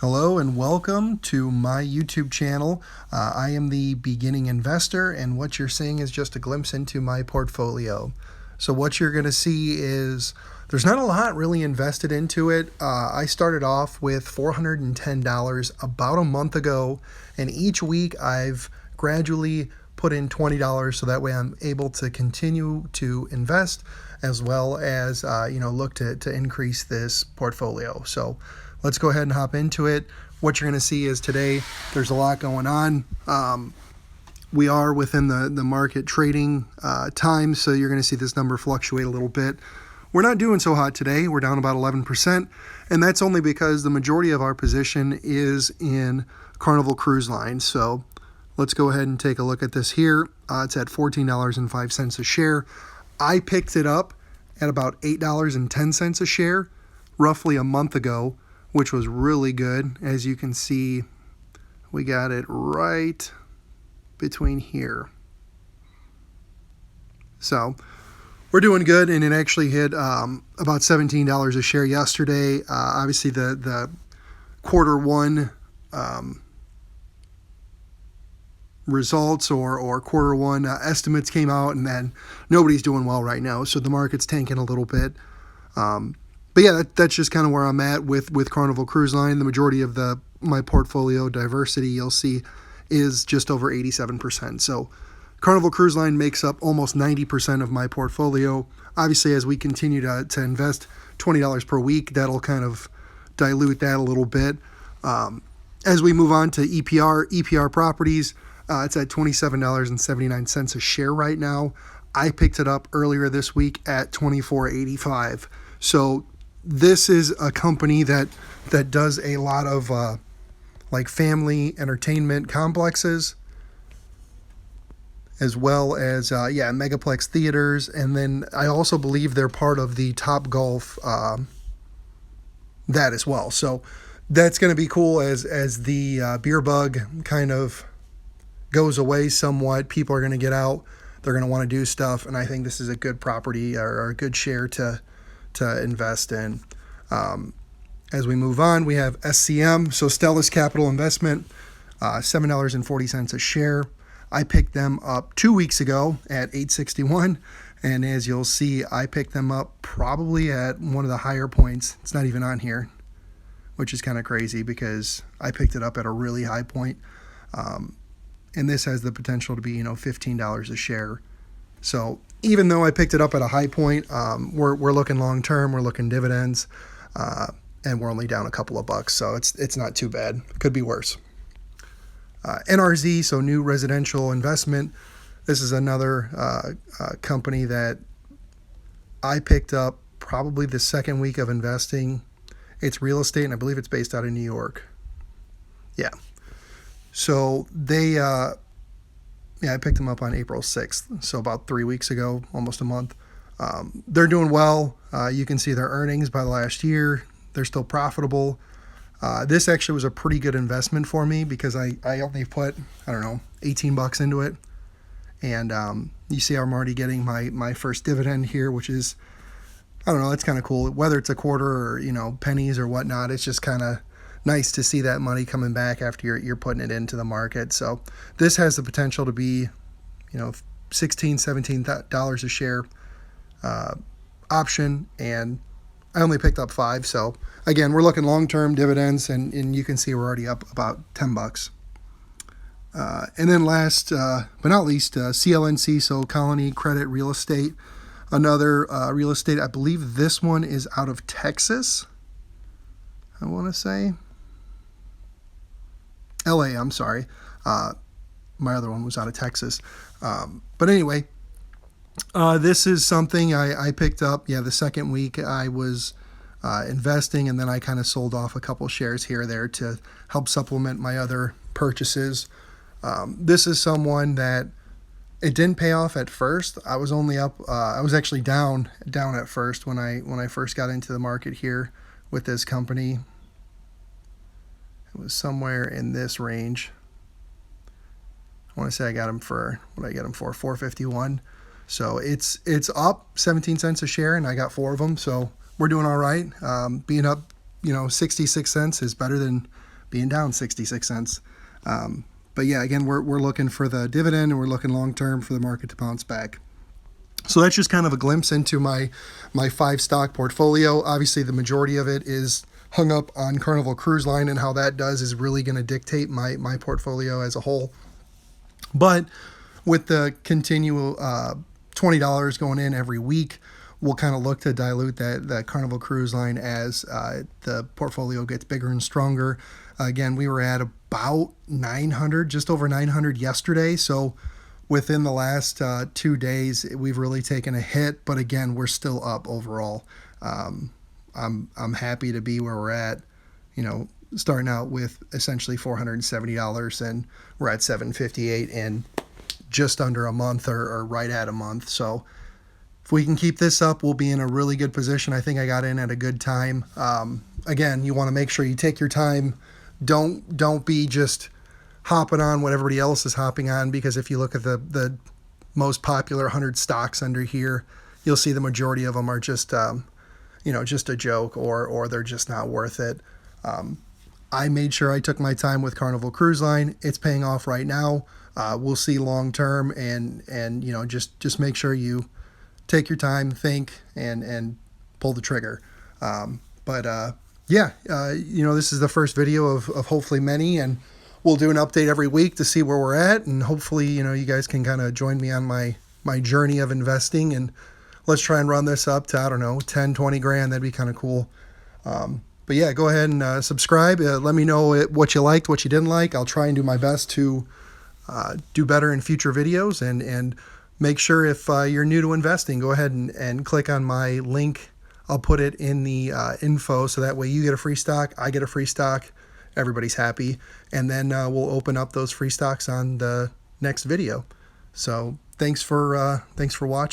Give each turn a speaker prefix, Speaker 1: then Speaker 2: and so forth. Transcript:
Speaker 1: Hello and welcome to my YouTube channel. I am the beginning investor, and what you're seeing is just a glimpse into my portfolio. So what you're going to see is there's not a lot really invested into it. I started off with $410 about a month ago, and each week I've gradually put in $20 so that way I'm able to continue to invest as well as look to increase this portfolio. So let's go ahead and hop into it. What you're going to see is today there's a lot going on. We are within the market trading time, so you're going to see this number fluctuate a little bit. We're not doing so hot today. We're down about 11%, and that's only because the majority of our position is in Carnival Cruise Line. So let's go ahead and take a look at this here. It's at $14.05 a share. I picked it up at about $8.10 a share roughly a month ago, which was really good. As you can see, we got it right between here. So we're doing good, and it actually hit about $17 a share yesterday. Obviously, the quarter one results or quarter one estimates came out, and then nobody's doing well right now, so the market's tanking a little bit. But yeah, that's just kind of where I'm at with Carnival Cruise Line. The majority of my portfolio diversity, you'll see, is just over 87%. So Carnival Cruise Line makes up almost 90% of my portfolio. Obviously, as we continue to invest $20 per week, that'll kind of dilute that a little bit. As we move on to EPR Properties, it's at $27.79 a share right now. I picked it up earlier this week at $24.85. So this is a company that does a lot of like family entertainment complexes, as well as megaplex theaters, and then I also believe they're part of the Top Golf that as well. So that's going to be cool as the beer bug kind of goes away somewhat. People are going to get out. They're going to want to do stuff, and I think this is a good property or a good share to invest in. As we move on, we have SCM, so Stellus Capital Investment, $7.40 a share. I picked them up 2 weeks ago at $8.61, and as you'll see, I picked them up probably at one of the higher points. It's not even on here, which is kind of crazy because I picked it up at a really high point, and this has the potential to be $15 a share. So even though I picked it up at a high point, we're looking long term. We're looking dividends, and we're only down a couple of bucks, so it's not too bad. Could be worse. NRZ, so New Residential Investment. This is another company that I picked up probably the second week of investing. It's real estate, and I believe it's based out of New York. Yeah. So they, I picked them up on April 6th, so about 3 weeks ago, almost a month. They're doing well. You can see their earnings by last year. They're still profitable. This actually was a pretty good investment for me because I only put, 18 bucks into it. And you see I'm already getting my first dividend here, which is, it's kind of cool. Whether it's a quarter or, pennies or whatnot, it's just kind of nice to see that money coming back after you're putting it into the market. So this has the potential to be, $16, $17 a share option, and I only picked up 5. So again, we're looking long-term dividends, and you can see we're already up about 10 bucks. And then last but not least, CLNC, so Colony Credit Real Estate, another real estate. I believe this one is out of Texas. I want to say LA, I'm sorry. My other one was out of Texas. But anyway, this is something I picked up, the second week I was investing, and then I kind of sold off a couple shares here or there to help supplement my other purchases. This is someone that it didn't pay off at first. I was only up, I was actually down at first when I first got into the market here with this company. It was somewhere in this range. I want to say I got them for, what did I get them for? $4.51. So it's up 17 cents a share, and I got 4 of them. So we're doing all right. Being up, 66 cents is better than being down 66 cents. But yeah, again, we're looking for the dividend, and we're looking long term for the market to bounce back. So that's just kind of a glimpse into my 5-stock portfolio. Obviously, the majority of it is hung up on Carnival Cruise Line, and how that does is really going to dictate my portfolio as a whole. But with the continual $20 going in every week, we'll kind of look to dilute that Carnival Cruise Line as the portfolio gets bigger and stronger. Again, we were at about 900, just over 900 yesterday. So within the last 2 days, we've really taken a hit. But again, we're still up overall. I'm happy to be where we're at. Starting out with essentially $470, and we're at $758 in just under a month, or right at a month. So if we can keep this up, we'll be in a really good position. I think I got in at a good time. Again, you want to make sure you take your time. Don't be just hopping on what everybody else is hopping on, because if you look at the most popular 100 stocks under here, you'll see the majority of them are just just a joke, or they're just not worth it. I made sure I took my time with Carnival Cruise Line. It's paying off right now. We'll see long term, and just make sure you take your time, think, and pull the trigger. This is the first video of hopefully many, and we'll do an update every week to see where we're at, and hopefully you guys can kind of join me on my journey of investing, and let's try and run this up to, I don't know, 10, 20 grand. That'd be kind of cool. But yeah, go ahead and subscribe. Let me know what you liked, what you didn't like. I'll try and do my best to do better in future videos, and make sure, if you're new to investing, go ahead and click on my link. I'll put it in the info, so that way you get a free stock, I get a free stock, everybody's happy, and then we'll open up those free stocks on the next video. So thanks for watching.